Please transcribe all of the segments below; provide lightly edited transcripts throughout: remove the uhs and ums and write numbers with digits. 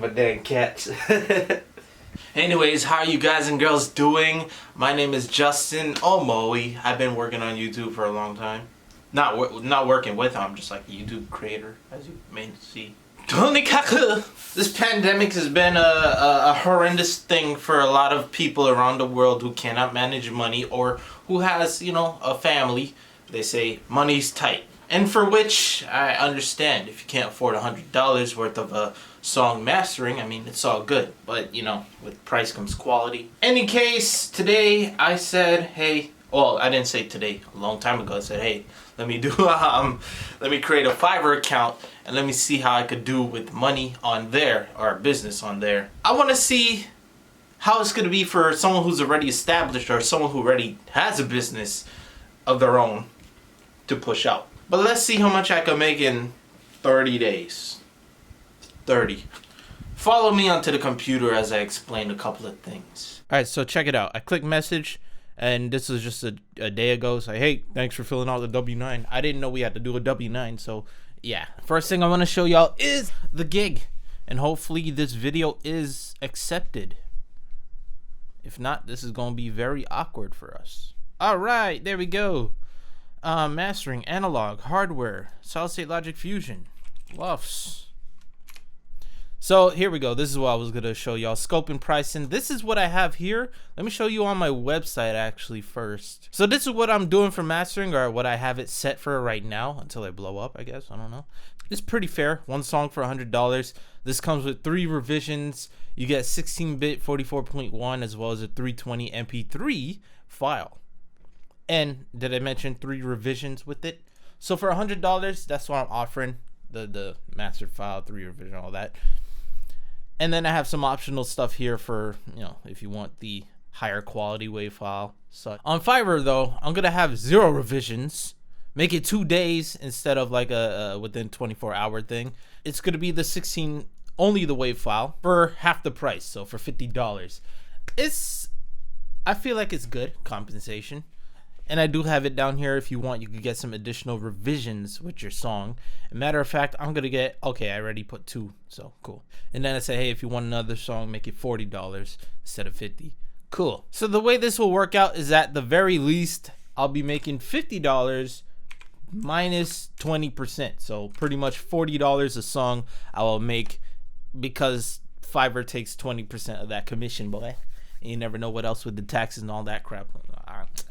But dang cats. Anyways, how are you guys and girls doing? My name is Justin Omoe. I've been working on YouTube for a long time. Not working with, I'm just like a YouTube creator, as you may see. This pandemic has been a horrendous thing for a lot of people around the world who cannot manage money or who has, a family. They say money's tight. And for which I understand. If you can't afford $100 worth of a song mastering, I mean, it's all good. But, with price comes quality. Any case, today I said, hey, well, I didn't say today. A long time ago, I said, hey, let me create a Fiverr account and let me see how I could do with money on there, or business on there. I want to see how it's going to be for someone who's already established or someone who already has a business of their own to push out. But let's see how much I can make in 30 days. 30. Follow me onto the computer as I explain a couple of things. Alright, so check it out. I click message, and this is just a day ago. Say, hey, thanks for filling out the W-9. I didn't know we had to do a W-9, so yeah. First thing I want to show y'all is the gig. And hopefully this video is accepted. If not, this is going to be very awkward for us. Alright, there we go. Mastering, analog, hardware, solid state logic fusion, LUFS. So here we go. This is what I was going to show y'all. Scope and pricing. This is what I have here. Let me show you on my website actually first. So this is what I'm doing for mastering, or what I have it set for right now until I blow up, I guess. I don't know. It's pretty fair. One song for $100. This comes with 3 revisions. You get 16-bit 44.1 as well as a 320 MP3 file. And did I mention 3 revisions with it? So for $100, that's what I'm offering. The master file, 3 revision, all that. And then I have some optional stuff here for, if you want the higher quality WAV file. So on Fiverr though, I'm gonna have 0 revisions. Make it 2 days instead of like a within 24-hour thing. It's gonna be the 16, only the WAV file for half the price. So for $50, I feel like it's good compensation. And I do have it down here. If you want, you could get some additional revisions with your song. As a matter of fact, I'm going to get, okay, I already put 2, so cool. And then I say, hey, if you want another song, make it $40 instead of $50. Cool. So the way this will work out is at the very least, I'll be making $50 minus 20%. So pretty much $40 a song I will make, because Fiverr takes 20% of that commission, boy. And you never know what else with the taxes and all that crap.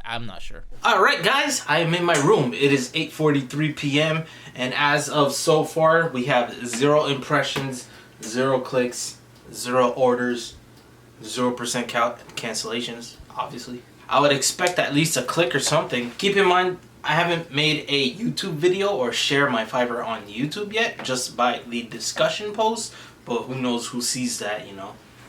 I'm not sure. Alright guys, I am in my room. It is 8:43 p.m. and as of so far, we have 0 impressions, 0 clicks, 0 orders, 0% cancellations, obviously. I would expect at least a click or something. Keep in mind, I haven't made a YouTube video or share my Fiverr on YouTube yet, just by the discussion post, but who knows who sees that,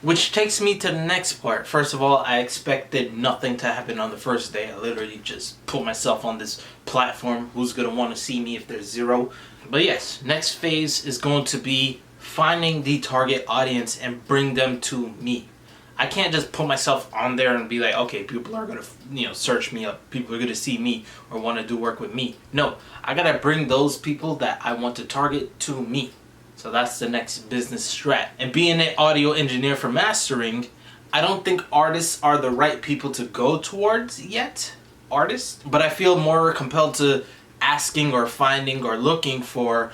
Which takes me to the next part. First of all, I expected nothing to happen on the first day. I literally just put myself on this platform. Who's going to want to see me if there's 0? But yes, next phase is going to be finding the target audience and bring them to me. I can't just put myself on there and be like, okay, people are going to, search me up. People are going to see me or want to do work with me. No, I got to bring those people that I want to target to me. So that's the next business strat. And being an audio engineer for mastering, I don't think artists are the right people to go towards yet. Artists. But I feel more compelled to asking or finding or looking for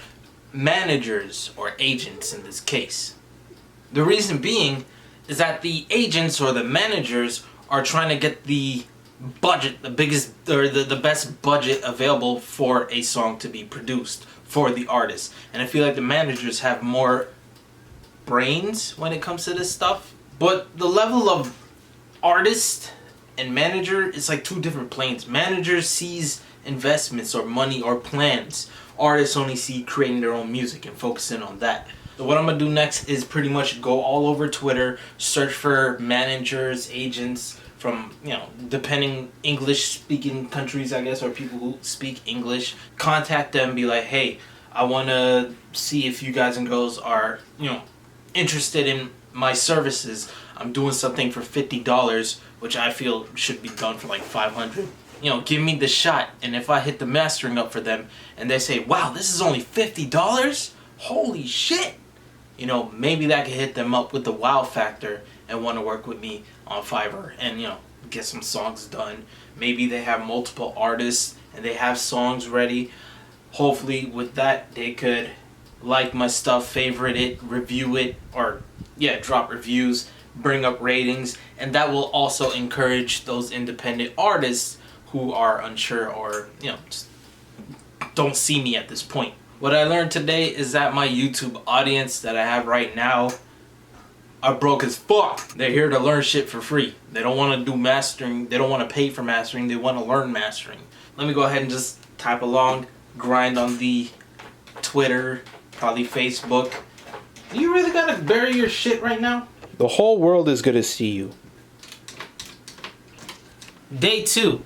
managers or agents in this case. The reason being is that the agents or the managers are trying to get the budget, the biggest or the best budget available for a song to be produced for the artist. And I feel like the managers have more brains when it comes to this stuff. But the level of artist and manager is like 2 different planes. Manager sees investments or money or plans. Artists only see creating their own music and focusing on that. So what I'm gonna do next is pretty much go all over Twitter, search for managers, agents from, depending English speaking countries, I guess, or people who speak English. Contact them, be like, hey, I wanna see if you guys and girls are, interested in my services. I'm doing something for $50, which I feel should be done for like $500. Give me the shot. And if I hit the mastering up for them and they say, wow, this is only $50 holy shit, you know, maybe that could hit them up with the wow factor and want to work with me on Fiverr and, you know, get some songs done. Maybe they have multiple artists and they have songs ready. Hopefully with that they could like my stuff, favorite it, review it, or yeah, drop reviews, bring up ratings, and that will also encourage those independent artists who are unsure or, you know, just don't see me at this point. What I learned today is that my YouTube audience that I have right now are broke as fuck. They're here to learn shit for free. They don't want to do mastering. They don't want to pay for mastering. They want to learn mastering. Let me go ahead and just type along, grind on the Twitter, probably Facebook. You really gotta bury your shit right now? The whole world is gonna see you. Day 2.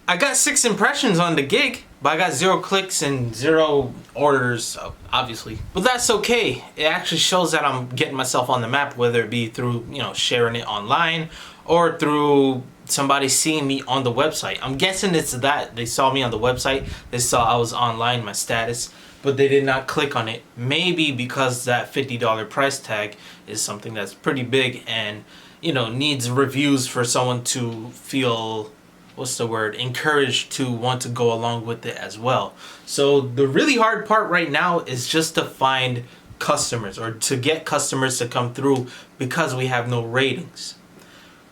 I got 6 impressions on the gig, but I got 0 clicks and 0 orders, obviously. But that's okay. It actually shows that I'm getting myself on the map, whether it be through, you know, sharing it online or through somebody seeing me on the website. I'm guessing it's that. They saw me on the website. They saw I was online, my status, but they did not click on it. Maybe because that $50 price tag is something that's pretty big and, you know, needs reviews for someone to feel, what's the word, encouraged to want to go along with it as well. So the really hard part right now is just to find customers or to get customers to come through because we have no ratings.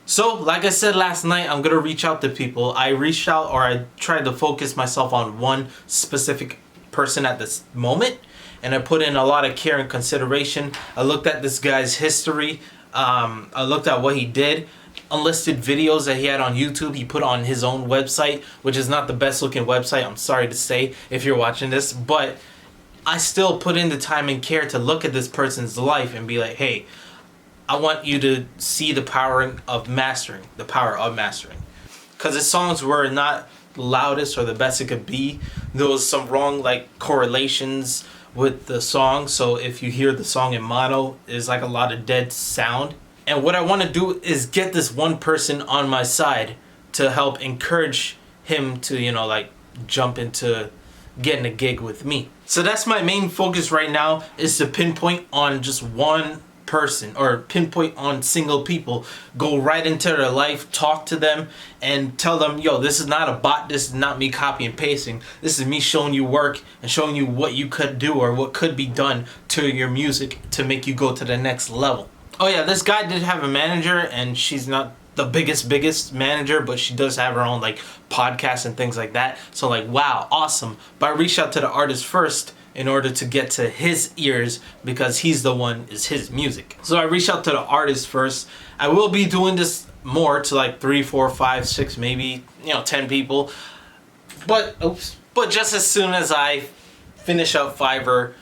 So like I said last night, I'm gonna reach out to people. I reached out, or I tried to focus myself on one specific person at this moment, and I put in a lot of care and consideration. I looked at this guy's history. I looked at what he did, unlisted videos that he had on YouTube. He put on his own website, which is not the best looking website, I'm sorry to say if you're watching this, but I still put in the time and care to look at this person's life and be like, hey, I want you to see the power of mastering, because his songs were not the loudest or the best it could be. There was some wrong like correlations with the song, so if you hear the song in mono, there's like a lot of dead sound. And what I want to do is get this one person on my side to help encourage him to, you know, like jump into getting a gig with me. So that's my main focus right now, is to pinpoint on just one person, or pinpoint on single people, go right into their life, talk to them and tell them, yo, this is not a bot, this is not me copy and pasting, this is me showing you work and showing you what you could do or what could be done to your music to make you go to the next level. Oh yeah, this guy did have a manager, and she's not the biggest manager, but she does have her own like podcast and things like that. So like, wow, awesome. But I reached out to the artist first in order to get to his ears, because he's the one, is his music. So I reached out to the artist first. I will be doing this more to like 3, 4, 5, 6, maybe, you know, 10 people. But just as soon as I finish up Fiverr,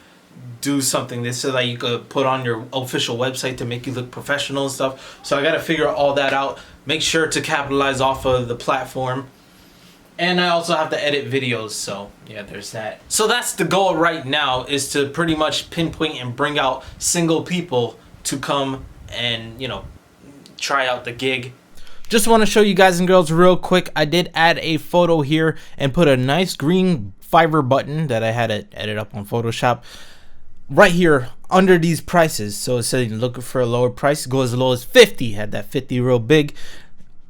do something this so that you could put on your official website to make you look professional and stuff. So I got to figure all that out. Make sure to capitalize off of the platform. And I also have to edit videos, so yeah, there's that. So that's the goal right now, is to pretty much pinpoint and bring out single people to come and, you know, try out the gig. Just want to show you guys and girls real quick. I did add a photo here and put a nice green Fiverr button that I had it edit up on Photoshop right here under these prices. So it said looking for a lower price, go as low as 50. Had that 50 real big,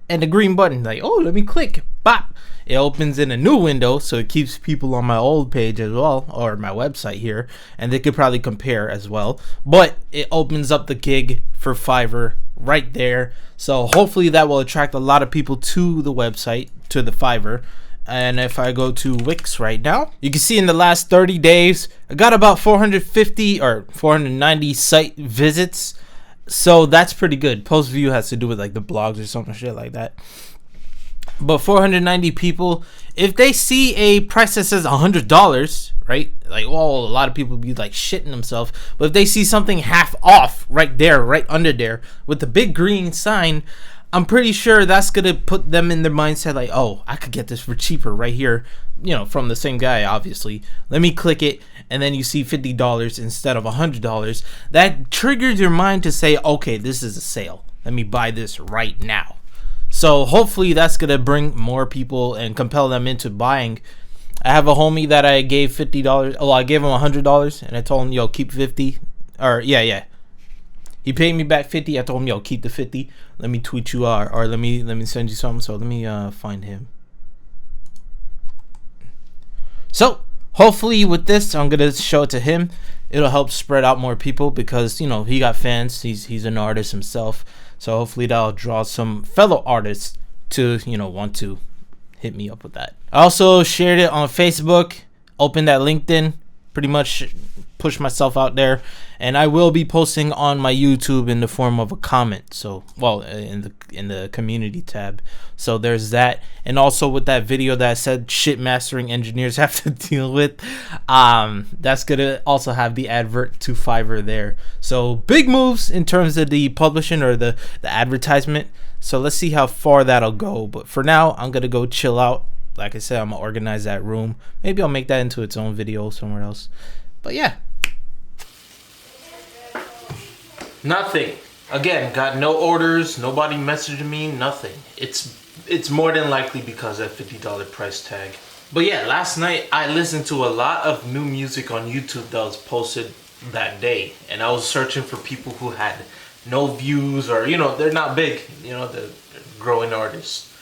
and the green button, like, oh, let me click, bop. It opens in a new window, so it keeps people on my old page as well, or my website here, and they could probably compare as well. But it opens up the gig for Fiverr right there, so hopefully that will attract a lot of people to the website, to the Fiverr. And if I go to Wix right now, you can see in the last 30 days, I got about 450 or 490 site visits. So that's pretty good. Post view has to do with like the blogs or something shit like that. But 490 people, if they see a price that says $100, right? Like, well, a lot of people be like shitting themselves. But if they see something half off right there, right under there with the big green sign, I'm pretty sure that's going to put them in their mindset like, oh, I could get this for cheaper right here, you know, from the same guy, obviously. Let me click it, and then you see $50 instead of $100. That triggers your mind to say, okay, this is a sale. Let me buy this right now. So hopefully that's going to bring more people and compel them into buying I have a homie that I gave $50. Oh, I gave him $100, and I told him, yo, keep 50. Or yeah. He paid me back 50. I told him, yo, keep the 50. Let me tweet you or let me send you something. So let me find him. So hopefully with this, I'm gonna show it to him. It'll help spread out more people because he got fans. He's an artist himself. So hopefully that'll draw some fellow artists to want to hit me up with that. I also shared it on Facebook. Opened that LinkedIn. Pretty much push myself out there, and I will be posting on my YouTube in the form of a comment. So, well, in the community tab. So there's that, and also with that video that I said shit mastering engineers have to deal with. That's gonna also have the advert to Fiverr there. So big moves in terms of the publishing or the advertisement. So let's see how far that'll go. But for now, I'm gonna go chill out. Like I said, I'm gonna organize that room. Maybe I'll make that into its own video somewhere else. But yeah. Nothing. Again, got no orders. Nobody messaged me. Nothing. It's more than likely because of that $50 price tag. But yeah, last night I listened to a lot of new music on YouTube that was posted that day, and I was searching for people who had no views or they're not big. The growing artists.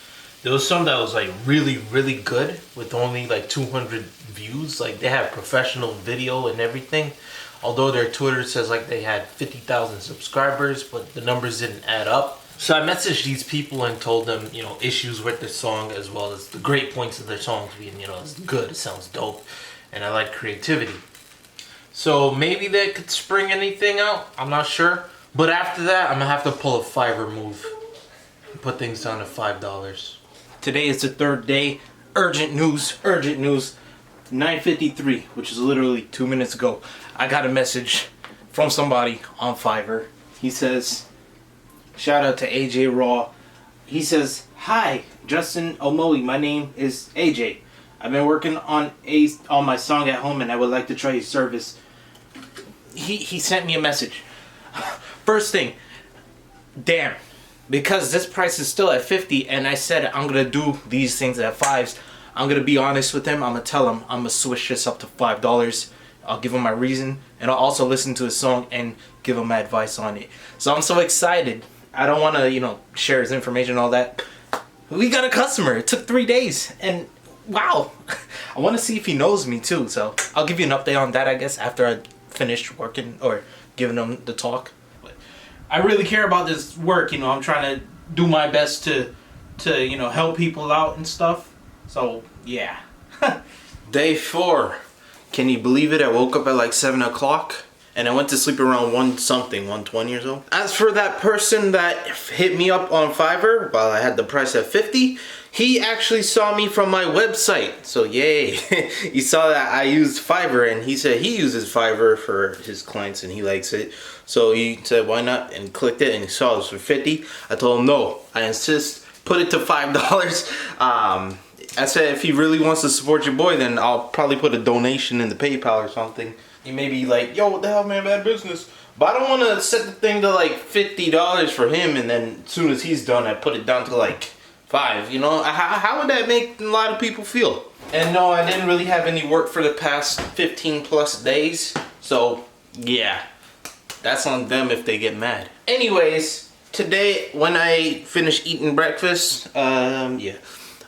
There was some that was like really, really good with only like 200 views. Like they have professional video and everything. Although their Twitter says like they had 50,000 subscribers, but the numbers didn't add up. So I messaged these people and told them, issues with their song as well as the great points of their songs being, it's good, it sounds dope, and I like creativity. So maybe they could spring anything out. I'm not sure. But after that, I'm gonna have to pull a Fiverr move. Put things down to $5. Today is the third day. Urgent news. 9:53, which is literally 2 minutes ago. I got a message from somebody on Fiverr. He says, shout out to AJ Raw. He says, hi, Justin Omoe. My name is AJ. I've been working on my song at home and I would like to try your service. He sent me a message. First thing, damn. Because this price is still at 50 and I said I'm going to do these things at 5s, I'm going to be honest with him. I'm going to tell him I'm going to switch this up to $5. I'll give him my reason, and I'll also listen to his song and give him my advice on it. So I'm so excited. I don't want to, share his information and all that. We got a customer. It took 3 days, and wow. I want to see if he knows me too, so I'll give you an update on that, I guess, after I finish working or giving him the talk. I really care about this work, I'm trying to do my best to help people out and stuff. So, yeah. Day 4. Can you believe it? I woke up at like 7 o'clock and I went to sleep around 120 or so. As for that person that hit me up on Fiverr while I had the price at 50, he actually saw me from my website. So yay. He saw that I used Fiverr and he said he uses Fiverr for his clients and he likes it. So he said why not, and clicked it, and he saw it was for 50. I told him no, I insist, put it to $5. I said if he really wants to support your boy, then I'll probably put a donation in the PayPal or something. He may be like, yo, what the hell, man, bad business. But I don't want to set the thing to like $50 for him, and then as soon as he's done, I put it down to like $5. How would that make a lot of people feel? And no, I didn't really have any work for the past 15 plus days. So yeah, that's on them if they get mad. Anyways, today when I finish eating breakfast, yeah,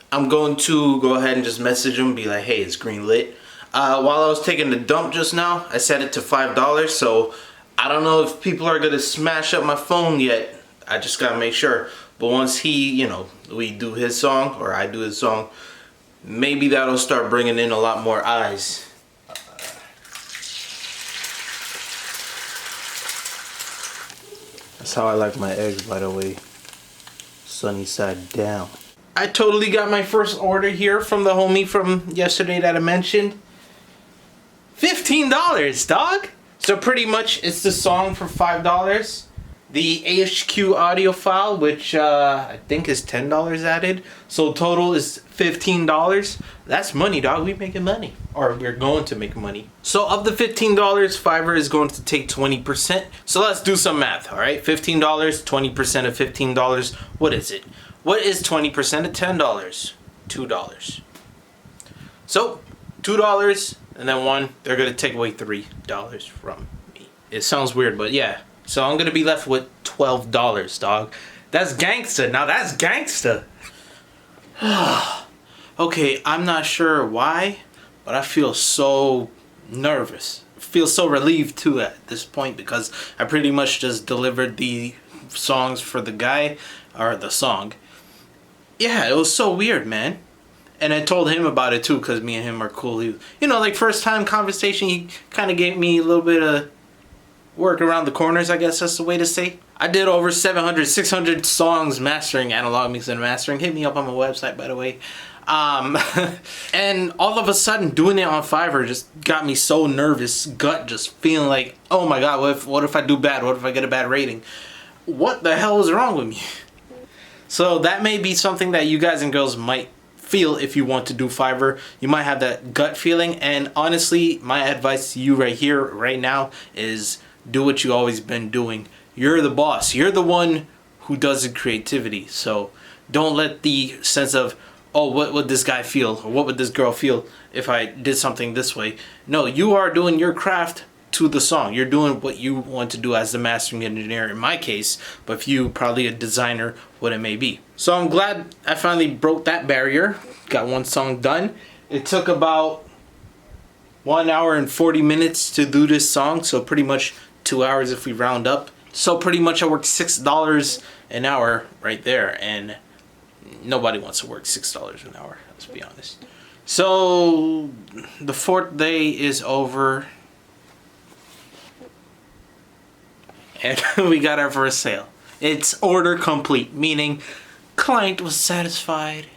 I'm going to go ahead and just message him, be like, hey, it's green lit. While I was taking the dump just now, I set it to $5, so I don't know if people are gonna smash up my phone yet. I just gotta make sure. But once he, we do his song, or I do his song, maybe that'll start bringing in a lot more eyes. That's how I like my eggs, by the way. Sunny side down. I totally got my first order here from the homie from yesterday that I mentioned. $15, dog! So pretty much it's the song for $5. The AHQ audio file, which I think is $10 added. So total is $15. That's money, dog. We making money. Or we're going to make money. So of the $15, Fiverr is going to take 20%. So let's do some math, alright? $15, 20% of $15. What is it? What is 20% of $10? $2. So $2 and then one, they're gonna take away $3 from me. It sounds weird, but yeah. So I'm gonna be left with $12, dog. That's gangsta. Now that's gangsta. Okay, I'm not sure why, but I feel so nervous. I feel so relieved too at this point because I pretty much just delivered the songs for the guy, or the song. Yeah, it was so weird, man. And I told him about it too because me and him are cool. He, you know, like first time conversation, he kind of gave me a little bit of work around the corners, I guess that's the way to say. I did over 700, 600 songs mastering, analog mixing and mastering. Hit me up on my website, by the way. And all of a sudden doing it on Fiverr just got me so nervous, gut just feeling like, oh my god, what if I do bad? What if I get a bad rating? What the hell is wrong with me? So that may be something that you guys and girls might feel if you want to do Fiverr. You might have that gut feeling, and honestly, my advice to you right here, right now, is do what you always been doing. You're the boss. You're the one who does the creativity. So don't let the sense of, oh, what would this guy feel, or what would this girl feel if I did something this way. No, you are doing your craft to the song. You're doing what you want to do as the mastering engineer in my case, but if you, probably a designer, what it may be. So I'm glad I finally broke that barrier. Got one song done. It took about 1 hour and 40 minutes to do this song, so pretty much 2 hours if we round up. So pretty much I worked $6 an hour right there, and nobody wants to work $6 an hour, let's be honest. So the 4th day is over, and we got our first sale. It's order complete, meaning client was satisfied.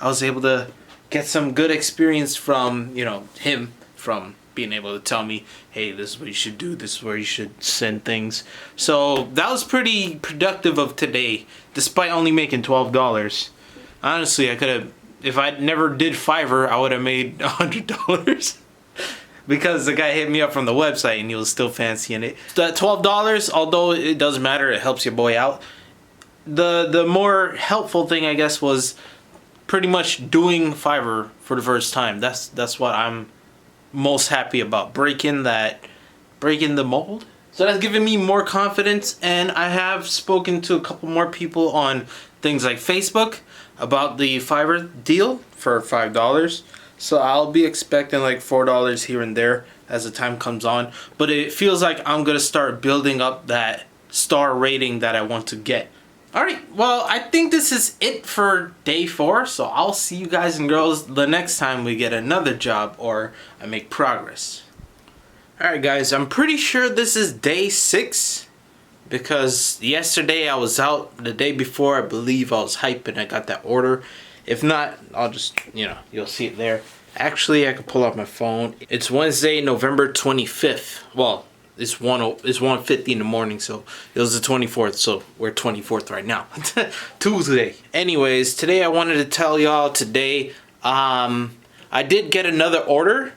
I was able to get some good experience from, you know, him, from being able to tell me, hey, this is what you should do, this is where you should send things. So that was pretty productive of today, despite only making $12. Honestly, I could have, if I never did Fiverr, I would have made $100. Because the guy hit me up from the website and he was still fancying it. That $12, although it doesn't matter, it helps your boy out. The more helpful thing, I guess, was pretty much doing Fiverr for the first time. That's what I'm most happy about. Breaking the mold. So that's given me more confidence, and I have spoken to a couple more people on things like Facebook about the Fiverr deal for $5. So I'll be expecting like $4 here and there as the time comes on. But it feels like I'm going to start building up that star rating that I want to get. Alright, well, I think this is it for day 4. So I'll see you guys and girls the next time we get another job or I make progress. Alright guys, I'm pretty sure this is day 6. Because yesterday I was out. The day before, I believe I was hyped and I got that order. If not, I'll just, you know, you'll see it there. Actually, I could pull out my phone. It's Wednesday, November 25th. Well, it's 1:50 in the morning, so it was the 24th, so we're 24th right now. Tuesday. Anyways, today I wanted to tell y'all today, I did get another order,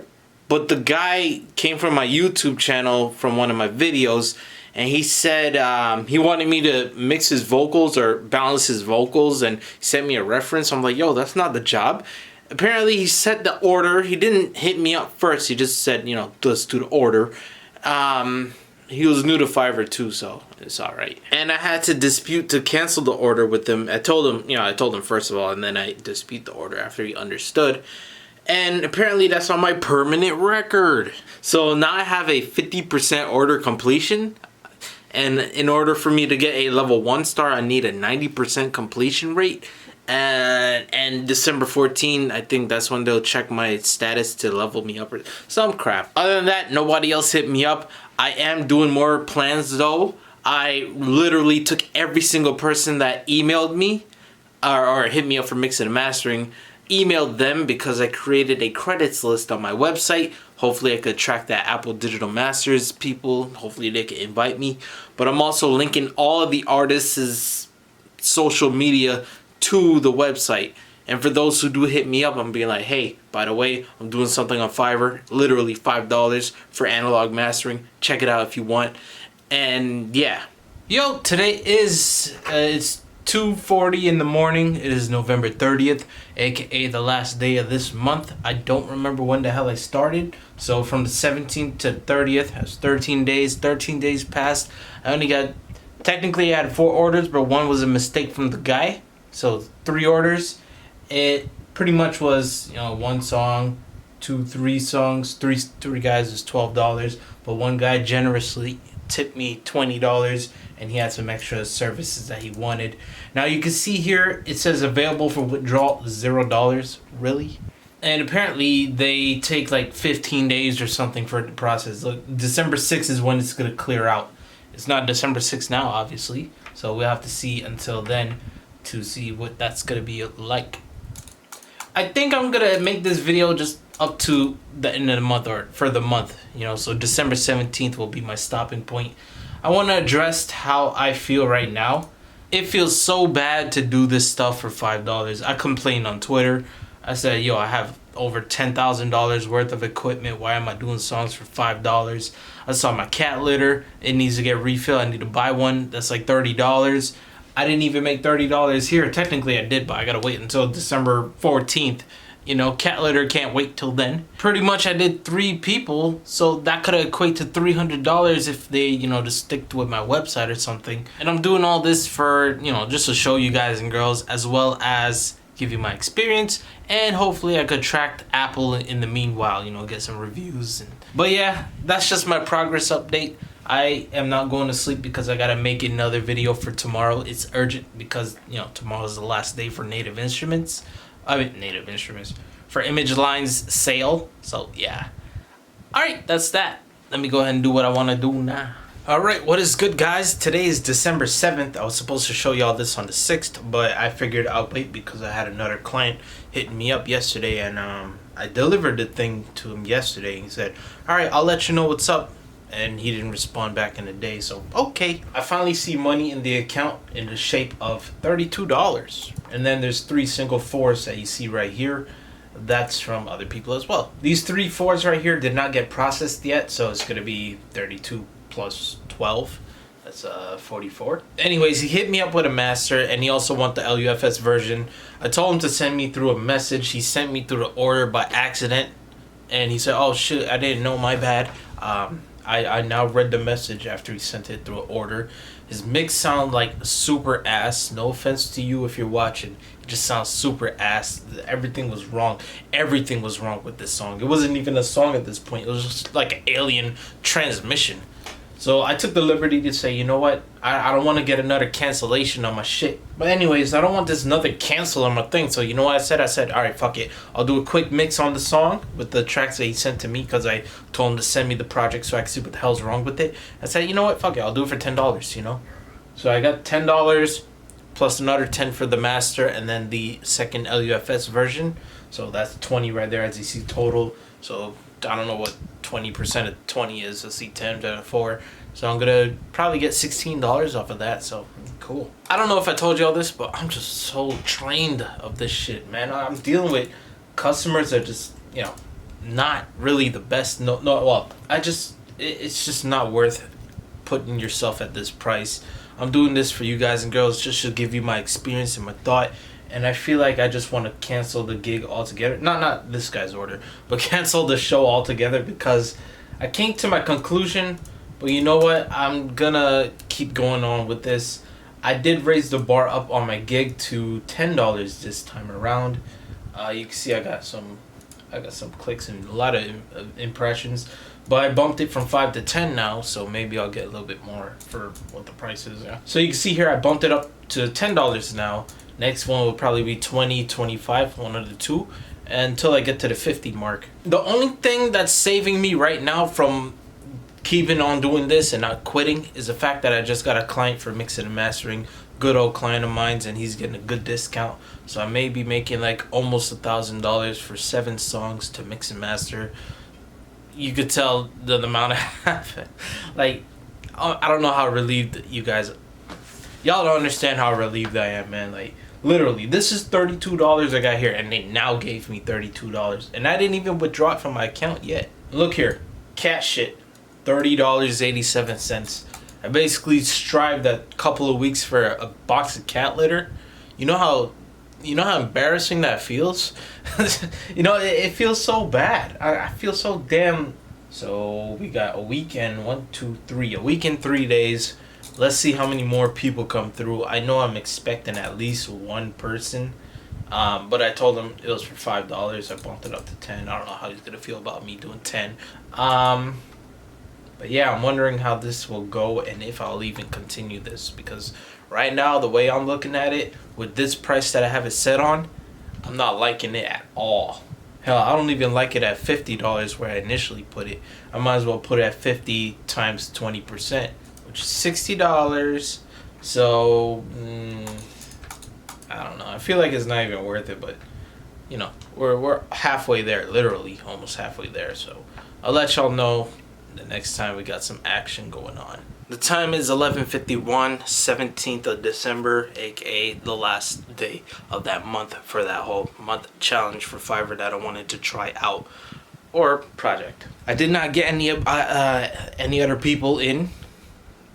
but the guy came from my YouTube channel from one of my videos, and he said he wanted me to mix his vocals or balance his vocals, and he sent me a reference. I'm like, yo, that's not the job. Apparently, he set the order. He didn't hit me up first. He just said, you know, let's do the order. He was new to Fiverr too, so it's alright. And I had to dispute to cancel the order with him. I told him first of all, and then I dispute the order after he understood. And apparently that's on my permanent record. So now I have a 50% order completion. And in order for me to get a level 1 star, I need a 90% completion rate. And December 14, I think that's when they'll check my status to level me up or some crap. Other than that, nobody else hit me up. I am doing more plans though. I literally took every single person that emailed me or hit me up for mixing and mastering, emailed them because I created a credits list on my website. Hopefully I could attract that Apple Digital Masters people. Hopefully they can invite me. But I'm also linking all of the artists' social media to the website. And for those who do hit me up, I'm being like, hey, by the way, I'm doing something on Fiverr, literally $5 for analog mastering. Check it out if you want. And yeah. Yo, today is it's 2:40 in the morning. It is November 30th, aka the last day of this month. I don't remember when the hell I started. So from the 17th to 30th, that's 13 days. 13 days passed. I only got, technically I had 4 orders, but one was a mistake from the guy. So 3 orders. It pretty much was, one song, 3 songs, three guys is $12, but one guy generously tipped me $20, and he had some extra services that he wanted. Now you can see here it says available for withdrawal $0. Really? And apparently they take like 15 days or something for the process. Look, December 6th is when it's gonna clear out. It's not December 6th now, obviously, so we'll have to see until then to see what that's gonna be like. I think I'm gonna make this video just up to the end of the month, or for the month, so December 17th will be my stopping point. I want to address how I feel right now. It feels so bad to do this stuff for $5. I complained on Twitter. I said, I have over $10,000 worth of equipment. Why am I doing songs for $5? I saw my cat litter. It needs to get refilled. I need to buy one. That's like $30. I didn't even make $30 here. Technically I did, but I gotta wait until December 14th. Cat litter can't wait till then. Pretty much I did 3 people, so that could equate to $300 if they, just stick with my website or something. And I'm doing all this for, just to show you guys and girls, as well as give you my experience, and hopefully I could attract Apple in the meanwhile, get some reviews. But yeah, that's just my progress update. I am not going to sleep because I gotta make another video for tomorrow. It's urgent because, tomorrow's the last day for Native Instruments. For Image Line's sale. So yeah. Alright, that's that. Let me go ahead and do what I want to do now. Alright, what is good, guys? Today is December 7th. I was supposed to show y'all this on the 6th, but I figured I'll wait because I had another client hitting me up yesterday, and I delivered the thing to him yesterday. He said, alright, I'll let you know what's up. And he didn't respond back in the day, so okay. I finally see money in the account in the shape of $32. And then there's 3 single 4s that you see right here. That's from other people as well. These 3 4s right here did not get processed yet, so it's gonna be 32 plus 12. That's 44. Anyways, he hit me up with a master, and he also want the LUFS version. I told him to send me through a message. He sent me through the order by accident, and he said, oh shit, I didn't know, my bad. I now read the message after he sent it through an order. His mix sound like super ass. No offense to you if you're watching. It just sounds super ass. Everything was wrong. Everything was wrong with this song. It wasn't even a song at this point. It was just like an alien transmission. So I took the liberty to say, you know what? I don't want to get another cancellation on my shit. But anyways, I don't want this another cancel on my thing. So you know what I said? I said, all right, fuck it. I'll do a quick mix on the song with the tracks that he sent to me, because I told him to send me the project so I could see what the hell's wrong with it. I said, you know what? Fuck it. I'll do it for $10, So I got $10 plus another 10 for the master, and then the second LUFS version. So that's 20 right there, as you see total. So I don't know what 20% of 20 is. Let's see, 10 to 4. So I'm gonna probably get $16 off of that. So cool. I don't know if I told you all this, but I'm just so drained of this shit, man. I'm dealing with customers that are just, not really the best. It's just not worth putting yourself at this price. I'm doing this for you guys and girls, just to give you my experience and my thought. And I feel like I just want to cancel the gig altogether. Not this guy's order, but cancel the show altogether, because I came to my conclusion. But you know what? I'm gonna keep going on with this. I did raise the bar up on my gig to $10 this time around. You can see I got some clicks and a lot of impressions. But I bumped it from 5 to 10 now, so maybe I'll get a little bit more for what the price is. Yeah. So you can see here I bumped it up to $10 now. Next one will probably be 20, 25, one of the two, until I get to the 50 mark. The only thing that's saving me right now from keeping on doing this and not quitting is the fact that I just got a client for mixing and mastering. Good old client of mine's, and he's getting a good discount. So I may be making like almost $1,000 for 7 songs to mix and master. You could tell the amount I have. Like, I don't know how relieved you guys. Y'all don't understand how relieved I am, man. Like, literally, this is $32 I got here, and they now gave me $32, and I didn't even withdraw it from my account yet. Look here, cat shit, $30.87. I basically strived a couple of weeks for a box of cat litter. You know how embarrassing that feels? It feels so bad. I feel so damn. So we got a weekend, a week and 3 days. Let's see how many more people come through. I know I'm expecting at least one person. But I told him it was for $5. I bumped it up to 10. I don't know how he's gonna feel about me doing 10. But yeah, I'm wondering how this will go and if I'll even continue this, because right now the way I'm looking at it, with this price that I have it set on, I'm not liking it at all. Hell, I don't even like it at $50 where I initially put it. I might as well put it at 50 times 20%, which is $60. So I don't know. I feel like it's not even worth it, but we're halfway there, literally almost halfway there. So I'll let y'all know the next time we got some action going on. The time is 11:51, 17th of December, aka the last day of that month for that whole month challenge for Fiverr that I wanted to try out, or project. I did not get any other people in.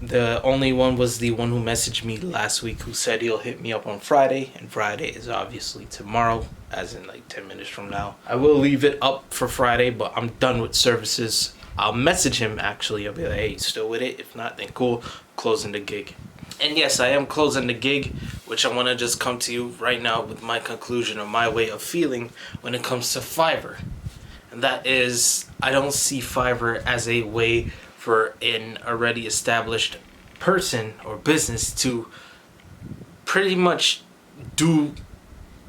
The only one was the one who messaged me last week, who said he'll hit me up on Friday, and Friday is obviously tomorrow, as in like 10 minutes from now. I will leave it up for Friday, but I'm done with services. I'll message him actually. I'll be like, hey, still with it? If not, then cool, closing the gig. And yes, I am closing the gig, which I want to just come to you right now with my conclusion of my way of feeling when it comes to Fiverr. And that is, I don't see Fiverr as a way for an already established person or business to pretty much do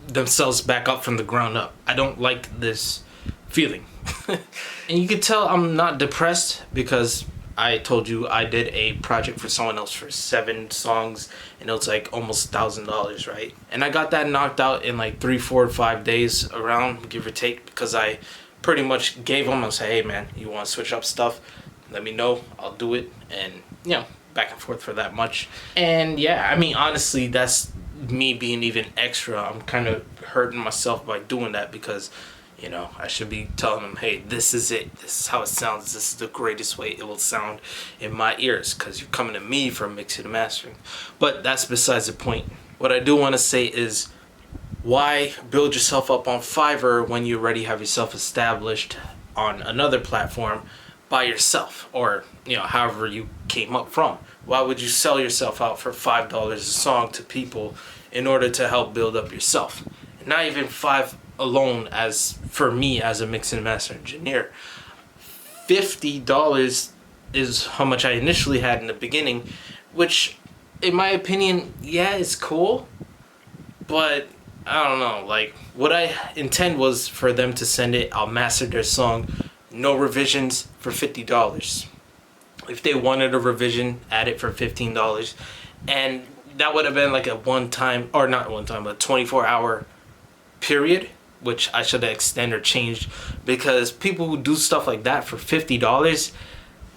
themselves back up from the ground up. I don't like this feeling. And you can tell I'm not depressed because I told you I did a project for someone else for 7 songs and it was like almost $1,000, right? And I got that knocked out in like 3, 4, 5 days around, give or take, because I pretty much gave them, I said, hey man, you want to switch up stuff? Let me know, I'll do it. And back and forth for that much. And yeah, I mean, honestly, that's me being even extra. I'm kind of hurting myself by doing that because I should be telling them, hey, this is it. This is how it sounds. This is the greatest way it will sound in my ears, because you're coming to me for mixing and mastering. But that's besides the point. What I do want to say is, why build yourself up on Fiverr when you already have yourself established on another platform by yourself, or however you came up from? Why would you sell yourself out for $5 a song to people in order to help build up yourself? Not even $5 alone, as for me as a mix and master engineer. $50 is how much I initially had in the beginning, which in my opinion, yeah, it's cool, but I don't know, like what I intend was for them to send it, I'll master their song, no revisions, for $50. If they wanted a revision, add it for $15, and that would have been like a one-time, or not one-time, but 24-hour period, which I should have extended or changed, because people who do stuff like that for $50,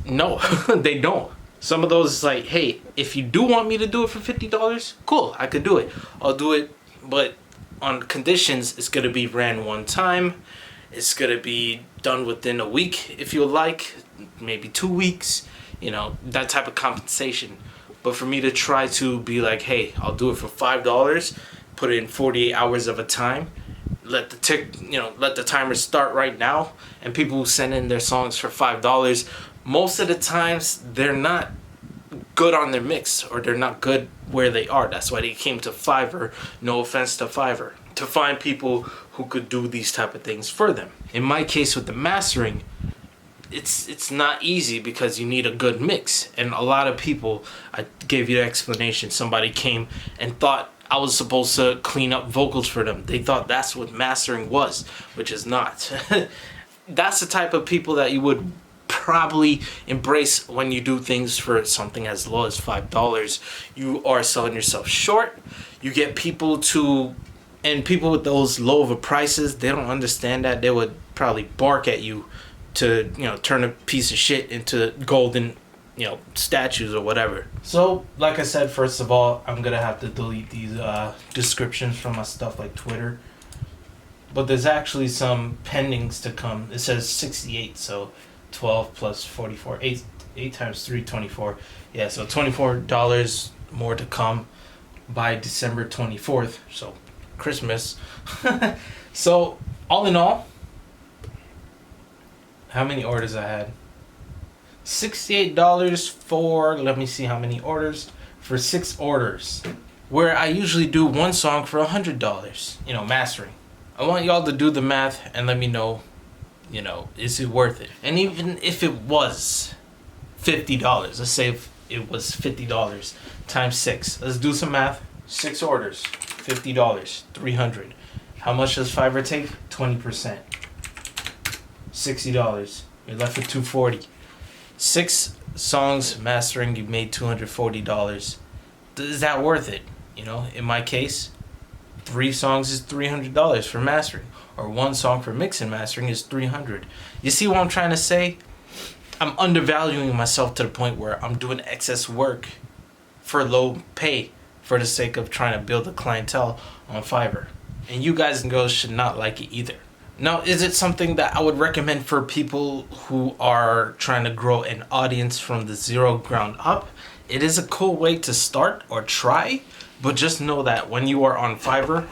no, they don't. Some of those is like, hey, if you do want me to do it for $50, cool, I could do it. I'll do it, but on conditions, it's gonna be ran one time. It's gonna be done within a week, if you like, maybe 2 weeks, that type of compensation. But for me to try to be like, hey, I'll do it for $5, put it in 48 hours of a time, let the timer start right now, and people who send in their songs for $5, most of the times they're not good on their mix, or they're not good where they are. That's why they came to Fiverr. No offense to Fiverr, to find people who could do these type of things for them. In my case with the mastering, it's not easy because you need a good mix. And a lot of people, I gave you the explanation, somebody came and thought I was supposed to clean up vocals for them. They thought that's what mastering was, which is not. That's the type of people that you would probably embrace when you do things for something as low as $5. You are selling yourself short. You get people and people with those low of a prices, they don't understand that. They would probably bark at you to, turn a piece of shit into golden, statues or whatever. So, like I said, first of all, I'm gonna have to delete these descriptions from my stuff like Twitter. But there's actually some pendings to come. It says 68, so 12 plus 44, 8 times 3, 24. Yeah, so $24 more to come by December 24th. So Christmas. So all in all, how many orders I had? $68 for, let me see how many orders, for 6 orders, where I usually do one song for $100, you know, mastering. I want y'all to do the math and let me know, you know, is it worth it? And even if it was $50, let's say if it was $50 times 6, let's do some math. 6 orders, $50, 300. How much does Fiverr take? 20%. $60. You're left with $240. 6 songs mastering, you made $240. Is that worth it? You know, in my case, 3 songs is $300 for mastering, or 1 song for mix and mastering is $300. You see what I'm trying to say? I'm undervaluing myself to the point where I'm doing excess work for low pay for the sake of trying to build a clientele on Fiverr. And you guys and girls should not like it either. Now, is it something that I would recommend for people who are trying to grow an audience from the zero ground up? It is a cool way to start or try, but just know that when you are on Fiverr,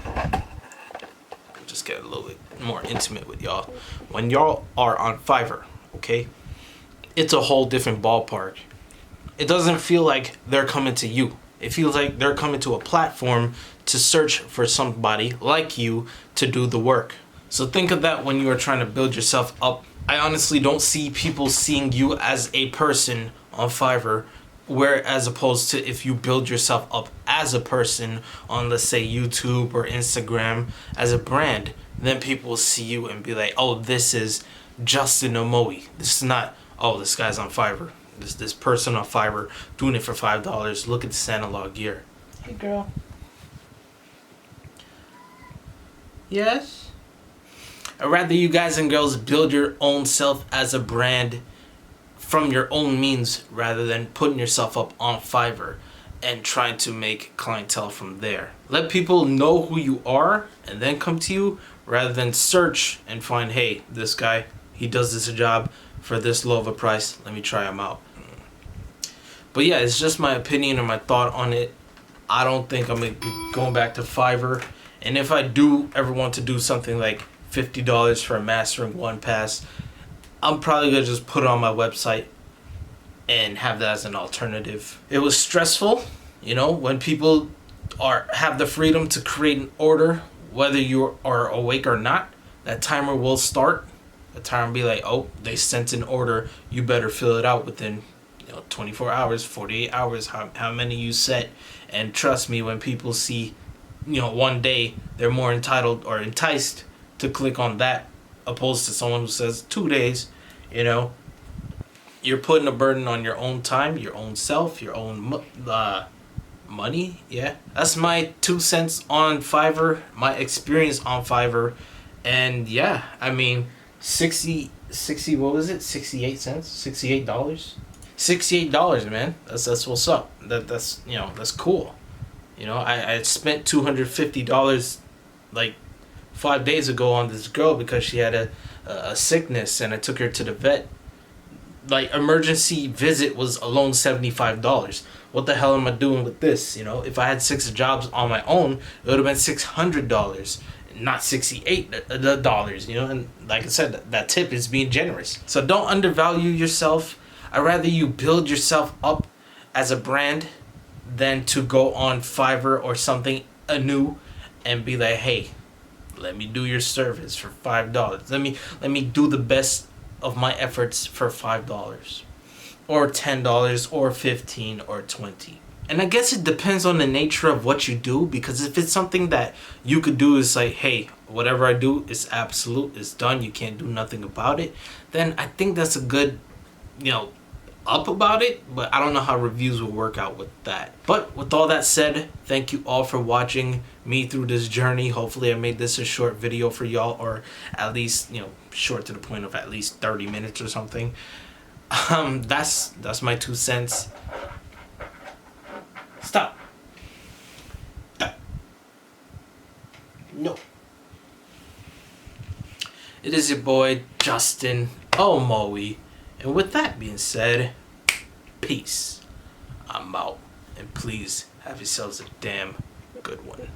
just get a little bit more intimate with y'all. When y'all are on Fiverr, okay, it's a whole different ballpark. It doesn't feel like they're coming to you. It feels like they're coming to a platform to search for somebody like you to do the work. So think of that when you are trying to build yourself up. I honestly don't see people seeing you as a person on Fiverr, where as opposed to if you build yourself up as a person on, let's say, YouTube or Instagram as a brand, then people will see you and be like, oh, this is Justin Omoe. This is not, oh, this guy's on Fiverr. This person on Fiverr doing it for $5. Look at this analog gear. Hey, girl. Yes? I'd rather you guys and girls build your own self as a brand from your own means rather than putting yourself up on Fiverr and trying to make clientele from there. Let people know who you are and then come to you rather than search and find, hey, this guy, he does this job for this low of a price. Let me try him out. But yeah, it's just my opinion or my thought on it. I don't think I'm going to be going back to Fiverr. And if I do ever want to do something like $50 for a mastering 1 pass, I'm probably going to just put it on my website and have that as an alternative. It was stressful, you know, when people have the freedom to create an order, whether you are awake or not, that timer will start. The timer will be like, oh, they sent an order, you better fill it out within 24 hours, 48 hours, how many you set. And trust me, when people see, one day, they're more entitled or enticed to click on that opposed to someone who says 2 days. You're putting a burden on your own time, your own self, your own money. Yeah, that's my 2 cents on Fiverr, my experience on Fiverr. And yeah, I mean, 60 what was it, 68 cents, $68, man. That's what's up. That's that's cool. I spent $250 like 5 days ago on this girl because she had a sickness, and I took her to the vet. Like, emergency visit was alone $75. What the hell am I doing with this? If I had 6 jobs on my own, it would have been $600, not $68. And like I said, that tip is being generous. So don't undervalue yourself. I'd rather you build yourself up as a brand than to go on Fiverr or something anew and be like, hey, let me do your service for $5. Let me do the best of my efforts for $5 or $10 or $15 or $20. And I guess it depends on the nature of what you do, because if it's something that you could do is like, hey, whatever I do is absolute, it's done, you can't do nothing about it, then I think that's a good, up about it. But I don't know how reviews will work out with that. But with all that said, thank you all for watching me through this journey. Hopefully I made this a short video for y'all, or at least, short to the point of at least 30 minutes or something. That's my 2 cents. Stop. No. It is your boy, Justin Omoe. And with that being said, Peace. I'm out. And please have yourselves a damn good one.